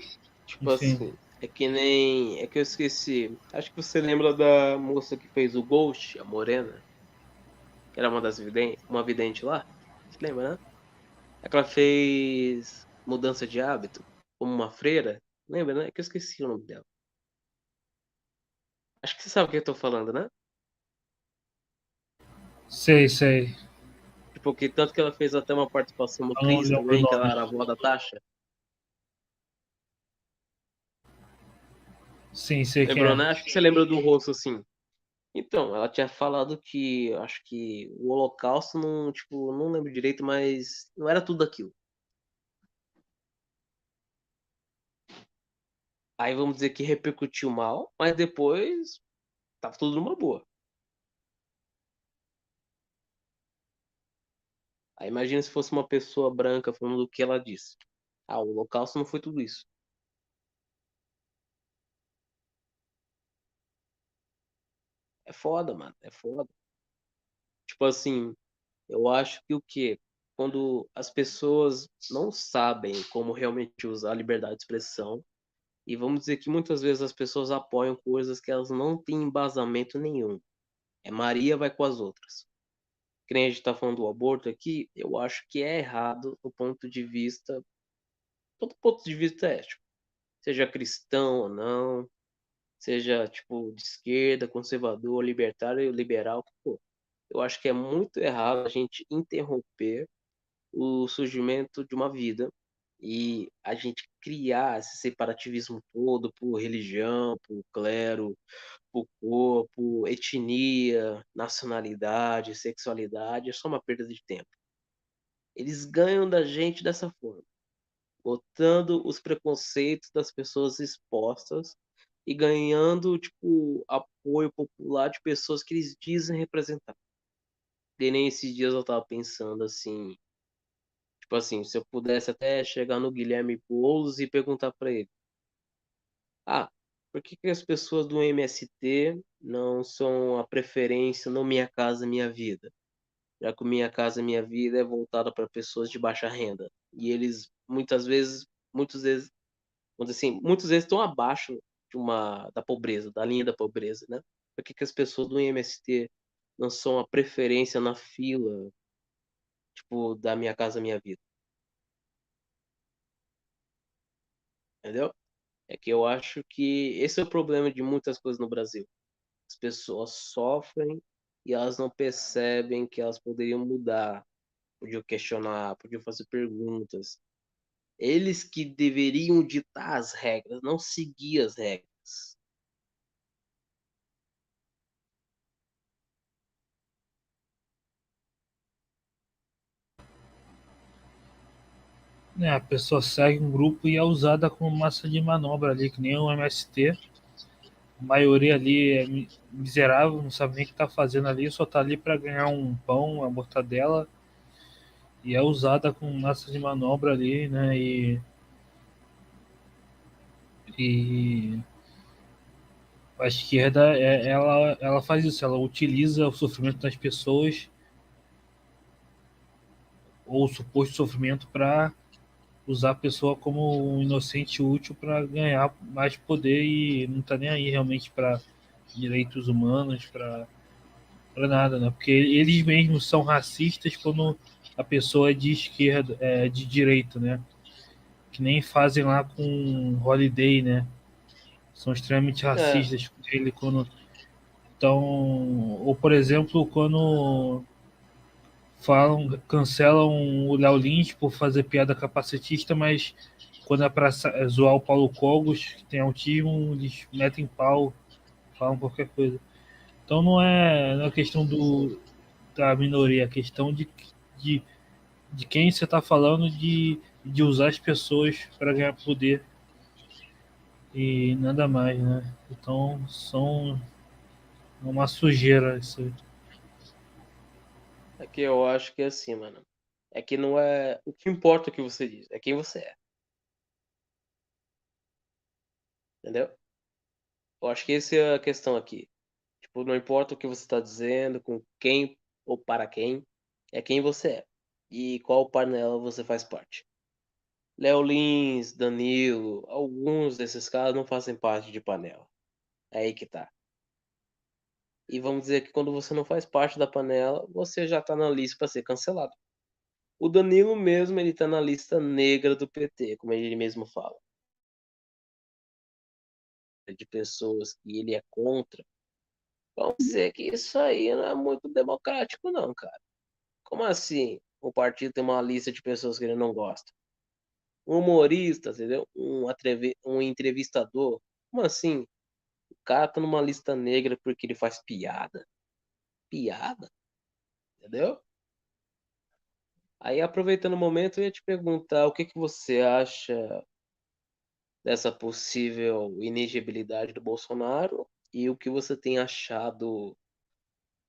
Tipo Enfim. assim, é que nem. É que eu esqueci. Acho que você lembra da moça que fez o Ghost, a Morena, que era uma das videntes, uma vidente lá? Você lembra, né? É que ela fez mudança de hábito, como uma freira. Lembra, né? É que eu esqueci o nome dela. Acho que você sabe o que eu tô falando, né? Sei, sei. Tipo, que tanto que ela fez até uma participação no Eu não Chris lembro o também, que ela nome. era a avó da Tasha. Sim, sei quem Lembrou, é. né? Acho que você lembra do rosto assim. Então, ela tinha falado que acho que o Holocausto não, tipo, não lembro direito, mas não era tudo aquilo. Aí vamos dizer que repercutiu mal, mas depois tava tudo numa boa. Aí imagina se fosse uma pessoa branca falando do que ela disse. Ah, o Holocausto não foi tudo isso. É foda, mano, é foda. Tipo assim, eu acho que o quê? Quando as pessoas não sabem como realmente usar a liberdade de expressão, e vamos dizer que muitas vezes as pessoas apoiam coisas que elas não têm embasamento nenhum. É Maria vai com as outras. Que nem a gente tá falando do aborto aqui, eu acho que é errado do ponto de vista, todo ponto de vista ético. Seja cristão ou não, seja tipo de esquerda, conservador, libertário, liberal, pô. Eu acho que é muito errado a gente interromper o surgimento de uma vida e a gente criar esse separativismo todo por religião, por clero, por corpo, etnia, nacionalidade, sexualidade, é só uma perda de tempo. Eles ganham da gente dessa forma, botando os preconceitos das pessoas expostas e ganhando, tipo, apoio popular de pessoas que eles dizem representar. E nem esses dias eu tava pensando assim, tipo assim, se eu pudesse até chegar no Guilherme Boulos e perguntar para ele: "Ah, por que que as pessoas do MST não são a preferência no Minha Casa Minha Vida? Já que o Minha Casa Minha Vida é voltada para pessoas de baixa renda. E eles muitas vezes, vamos dizer assim, muitas vezes estão abaixo de uma da pobreza, da linha da pobreza, né? Por que que as pessoas do MST não são a preferência na fila, tipo, da Minha Casa Minha Vida, entendeu? É que eu acho que esse é o problema de muitas coisas no Brasil. As pessoas sofrem e elas não percebem que elas poderiam mudar, podiam questionar, podiam fazer perguntas. Eles que deveriam ditar as regras, não seguir as regras. A pessoa segue um grupo e é usada como massa de manobra ali, que nem o MST. A maioria ali é miserável, não sabe nem o que está fazendo ali, só está ali para ganhar um pão, uma mortadela, e é usada como massa de manobra ali, né? E a esquerda, ela faz isso, ela utiliza o sofrimento das pessoas, ou o suposto sofrimento, para usar a pessoa como um inocente útil para ganhar mais poder e não tá nem aí realmente para direitos humanos, para nada, né? Porque eles mesmos são racistas quando a pessoa é de esquerda, é de direita, né? Que nem fazem lá com Holiday, né? São extremamente É, racistas com ele quando estão, ou por exemplo, quando falam, cancelam o Léo Lins por fazer piada capacitista, mas quando é para zoar o Paulo Cogos, que tem autismo, eles metem pau, falam qualquer coisa. Então não é questão da minoria, é questão de, de quem você está falando de usar as pessoas para ganhar poder e nada mais, né? Então são uma sujeira isso aí. é que eu acho que é assim, mano. É que não é o que importa o que você diz, é quem você é, entendeu? Eu acho que essa é a questão aqui. Tipo, não importa o que você está dizendo, com quem ou para quem, é quem você é e qual panela você faz parte. Léo Lins, Danilo, alguns desses caras não fazem parte de panela. É aí que tá. E vamos dizer que quando você não faz parte da panela, você já tá na lista para ser cancelado. O Danilo mesmo, ele tá na lista negra do PT, como ele mesmo fala. De pessoas que ele é contra. Vamos dizer que isso aí não é muito democrático, não, cara. Como assim? O partido tem uma lista de pessoas que ele não gosta. Um humorista, entendeu? Um entrevistador. Como assim? O cara tá numa lista negra porque ele faz piada. Piada? Entendeu? Aí, aproveitando o momento, eu ia te perguntar o que que você acha dessa possível inegibilidade do Bolsonaro e o que você tem achado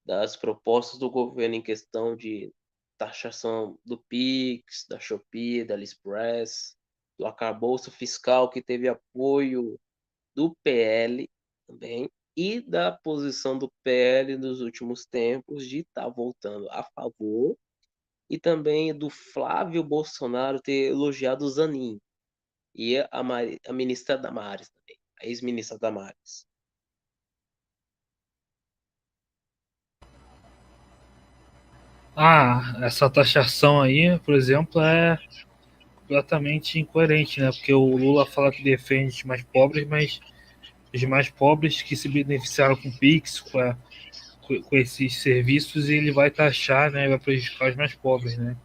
das propostas do governo em questão de taxação do Pix, da Shopee, da AliExpress, do arcabouço fiscal que teve apoio do PL também e da posição do PL nos últimos tempos de estar voltando a favor e também do Flávio Bolsonaro ter elogiado o Zanin e a ministra Damares também, a ex-ministra Damares. Ah, essa taxação aí, por exemplo, é completamente incoerente, né? Porque o Lula fala que defende os mais pobres, mas os mais pobres que se beneficiaram com o Pix, com esses serviços, ele vai taxar, né? Vai prejudicar os mais pobres, né?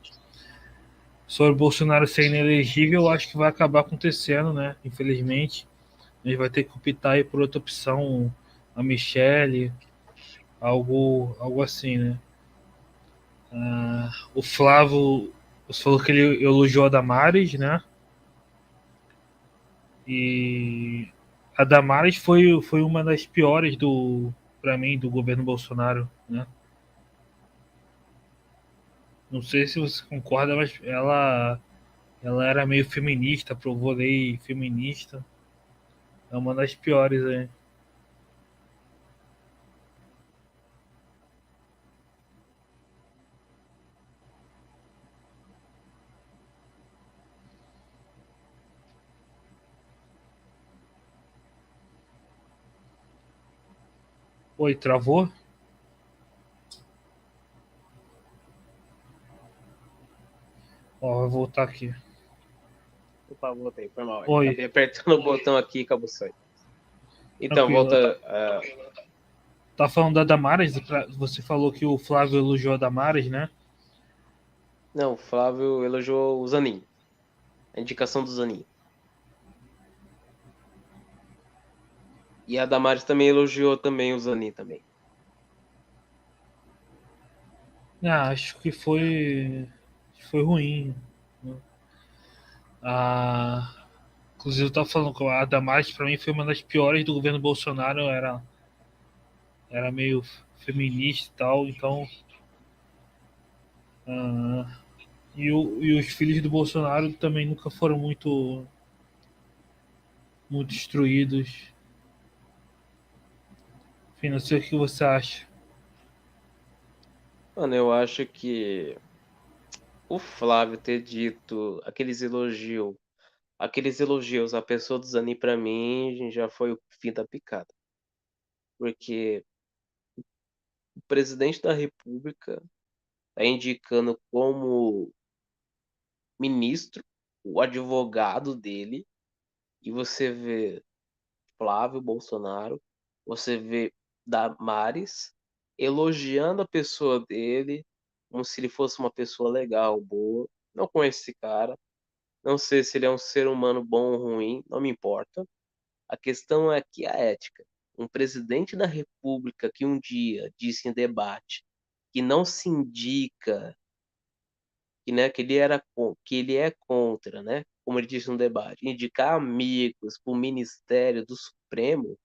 Sobre o Bolsonaro ser inelegível, eu acho que vai acabar acontecendo, né? Infelizmente, a gente vai ter que optar aí por outra opção, a Michelle, algo assim, né? O Flávio, você falou que ele elogiou a Damares, né? E a Damares foi uma das piores para mim do governo Bolsonaro, né? Não sei se você concorda, mas ela era meio feminista, aprovou lei feminista. É uma das piores aí. Oi, travou? Ó, vai voltar aqui. Opa, voltei, foi mal. Oi, Acabei apertando o botão aqui e acabou saindo. Então, tranquilo. volta. Tá falando da Damares, você falou que o Flávio elogiou a Damares, né? Não, o Flávio elogiou o Zanin. A indicação do Zanin. E a Damares também elogiou também o Zanin também. Ah, acho que foi ruim, né? Ah, inclusive eu tava falando que a Damares pra mim foi uma das piores do governo Bolsonaro, era meio feminista e tal, então ah, e os filhos do Bolsonaro também nunca foram muito instruídos. Enfim, não sei o que você acha. Mano, eu acho que o Flávio ter dito aqueles elogios à pessoa do Zanin pra mim já foi o fim da picada. Porque o presidente da República tá indicando como ministro o advogado dele e você vê Flávio Bolsonaro, você vê Damares elogiando a pessoa dele como se ele fosse uma pessoa legal, boa. Não conheço esse cara, não sei se ele é um ser humano bom ou ruim, não me importa. A questão é que a ética. Um presidente da República que um dia disse em debate que não se indica, que, né, que ele é contra, né, como ele disse no debate, indicar amigos para o Ministério do Supremo,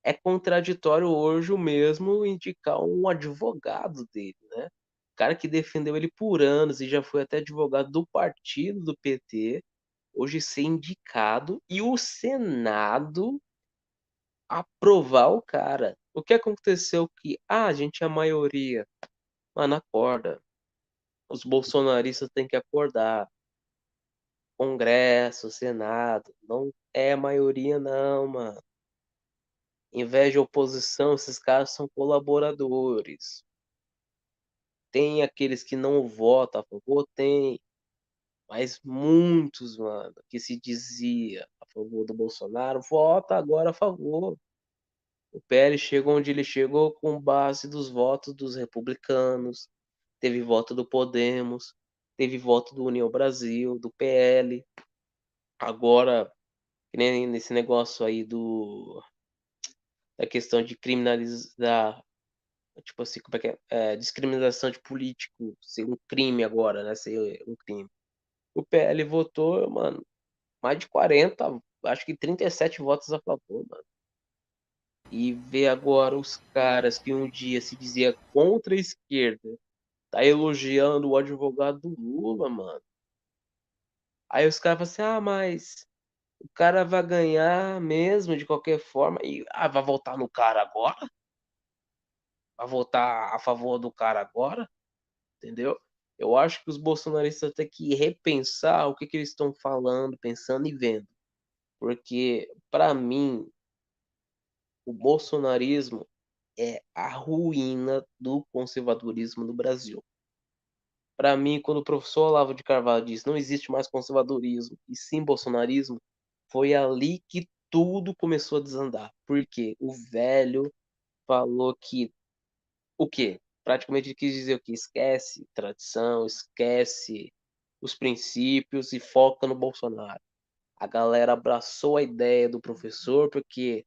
é contraditório hoje o mesmo indicar um advogado dele, né? O cara que defendeu ele por anos e já foi até advogado do partido do PT, hoje ser indicado e o Senado aprovar o cara. O que aconteceu que, a gente é a maioria. Mano, acorda. Os bolsonaristas têm que acordar. Congresso, Senado, não é maioria não, mano. Em vez de oposição, esses caras são colaboradores. Tem aqueles que não votam a favor? Tem. Mas muitos, mano, que se dizia a favor do Bolsonaro, vota agora a favor. O PL chegou onde ele chegou com base dos votos dos republicanos, teve voto do Podemos, teve voto do União Brasil, do PL. Agora, que nem nesse negócio aí da questão de criminalizar, tipo assim, como é que é? Discriminação de político ser um crime agora, né? Ser um crime. O PL votou, mano, mais de 40, acho que 37 votos a favor, mano. E ver agora os caras que um dia se dizia contra a esquerda, tá elogiando o advogado do Lula, mano. Aí os caras falam assim, mas o cara vai ganhar mesmo de qualquer forma. E vai votar no cara agora? Vai votar a favor do cara agora? Entendeu? Eu acho que os bolsonaristas têm que repensar o que eles estão falando, pensando e vendo. Porque, para mim, o bolsonarismo é a ruína do conservadorismo no Brasil. Para mim, quando o professor Olavo de Carvalho diz não existe mais conservadorismo e sim bolsonarismo, foi ali que tudo começou a desandar. Porque o velho falou que o quê? Praticamente ele quis dizer o quê? Esquece tradição, esquece os princípios e foca no Bolsonaro. A galera abraçou a ideia do professor porque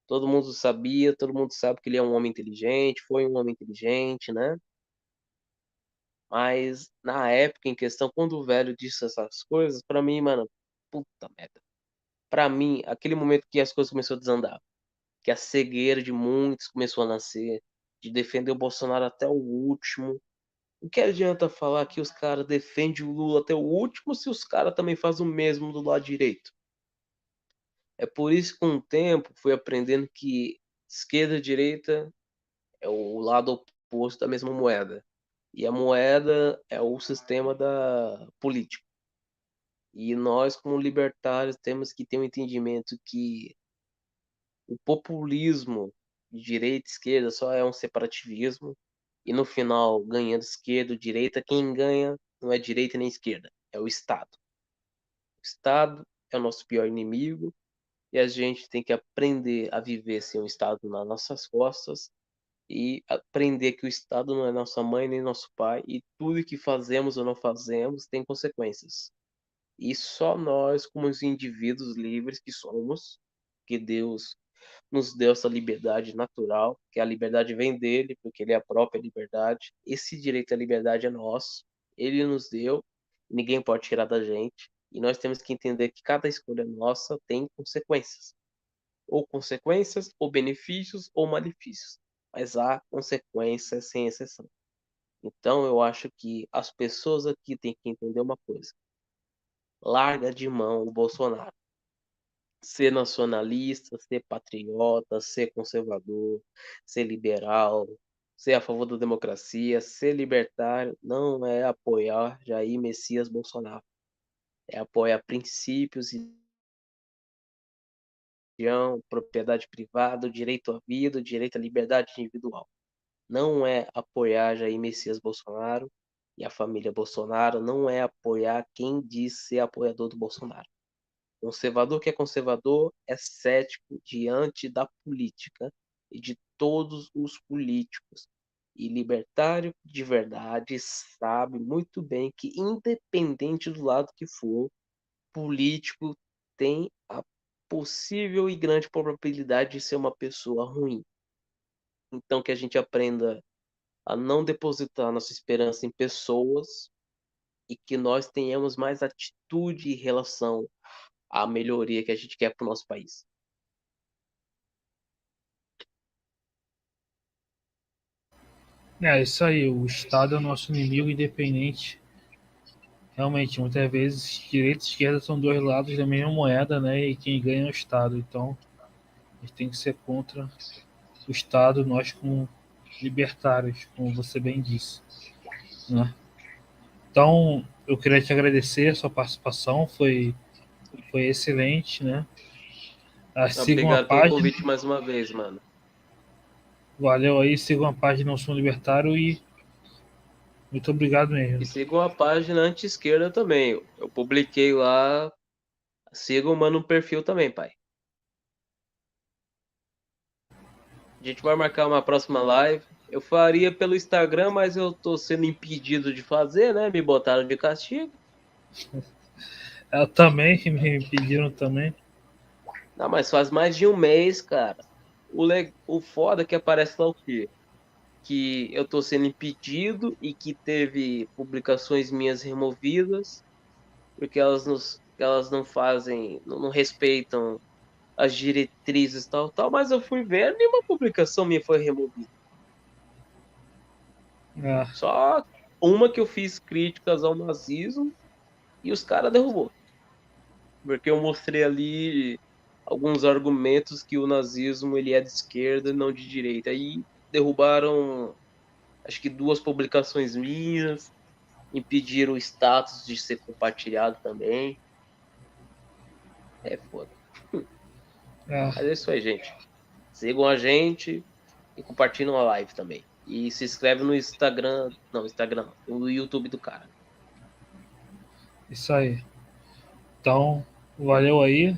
todo mundo sabia, todo mundo sabe que ele é um homem inteligente, foi um homem inteligente, né? Mas na época em questão, quando o velho disse essas coisas, pra mim, mano, puta merda. Pra mim, aquele momento que as coisas começaram a desandar, que a cegueira de muitos começou a nascer, de defender o Bolsonaro até o último. O que adianta falar que os caras defendem o Lula até o último se os caras também fazem o mesmo do lado direito? É por isso que com o tempo fui aprendendo que esquerda e direita é o lado oposto da mesma moeda. E a moeda é o sistema da política. E nós, como libertários, temos que ter um entendimento que o populismo de direita e esquerda só é um separativismo. E no final, ganhando esquerda ou direita, quem ganha não é direita nem esquerda, é o Estado. O Estado é o nosso pior inimigo e a gente tem que aprender a viver sem o Estado nas nossas costas e aprender que o Estado não é nossa mãe nem nosso pai e tudo que fazemos ou não fazemos tem consequências. E só nós, como os indivíduos livres que somos, que Deus nos deu essa liberdade natural, que a liberdade vem dele, porque ele é a própria liberdade. Esse direito à liberdade é nosso, ele nos deu, ninguém pode tirar da gente. E nós temos que entender que cada escolha nossa tem consequências. Ou consequências, ou benefícios, ou malefícios. Mas há consequências sem exceção. Então eu acho que as pessoas aqui têm que entender uma coisa. Larga de mão o Bolsonaro. Ser nacionalista, ser patriota, ser conservador, ser liberal, ser a favor da democracia, ser libertário, não é apoiar Jair Messias Bolsonaro. É apoiar princípios, religião, propriedade privada, o direito à vida, o direito à liberdade individual. Não é apoiar Jair Messias Bolsonaro e a família Bolsonaro, não é apoiar quem diz ser apoiador do Bolsonaro. Conservador que é conservador é cético diante da política e de todos os políticos. E libertário de verdade sabe muito bem que, independente do lado que for, político tem a possível e grande probabilidade de ser uma pessoa ruim. Então, que a gente aprenda a não depositar nossa esperança em pessoas e que nós tenhamos mais atitude em relação à melhoria que a gente quer para o nosso país. É isso aí, o Estado é o nosso inimigo independente. Realmente, muitas vezes, direita e esquerda são dois lados da mesma moeda, né? E quem ganha é o Estado. Então, a gente tem que ser contra o Estado, nós como libertários, como você bem disse, né? Então, eu queria te agradecer a sua participação, foi excelente, né? Sigam a Obrigado pelo página, convite mais uma vez, mano. valeu aí, sigam a página Não Sou Libertário e muito obrigado E mesmo. sigam a página anti-esquerda também. Eu publiquei lá. Sigam, mano, no perfil também, pai. A gente vai marcar uma próxima live. Eu faria pelo Instagram, mas eu tô sendo impedido de fazer, né? Me botaram de castigo. Eu também, me pediram também. Não, mas faz mais de um mês, cara. O foda é que aparece lá o quê? Que eu tô sendo impedido e que teve publicações minhas removidas, porque elas não fazem, não respeitam as diretrizes tal, tal, mas eu fui ver, nenhuma publicação minha foi removida. Ah, Só uma que eu fiz críticas ao nazismo e os caras derrubou. Porque eu mostrei ali alguns argumentos que o nazismo ele é de esquerda e não de direita. Aí derrubaram, acho que duas publicações minhas, impediram o status de ser compartilhado também. É foda. ah, Mas é isso aí, gente. Sigam a gente e compartilhem a live também. E se inscreve no Instagram, não, Instagram não, no YouTube do cara. isso aí. Então, valeu aí.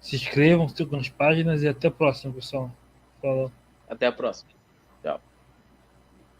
Se inscrevam, sigam as páginas e até a próxima, pessoal. Falou. Até a próxima.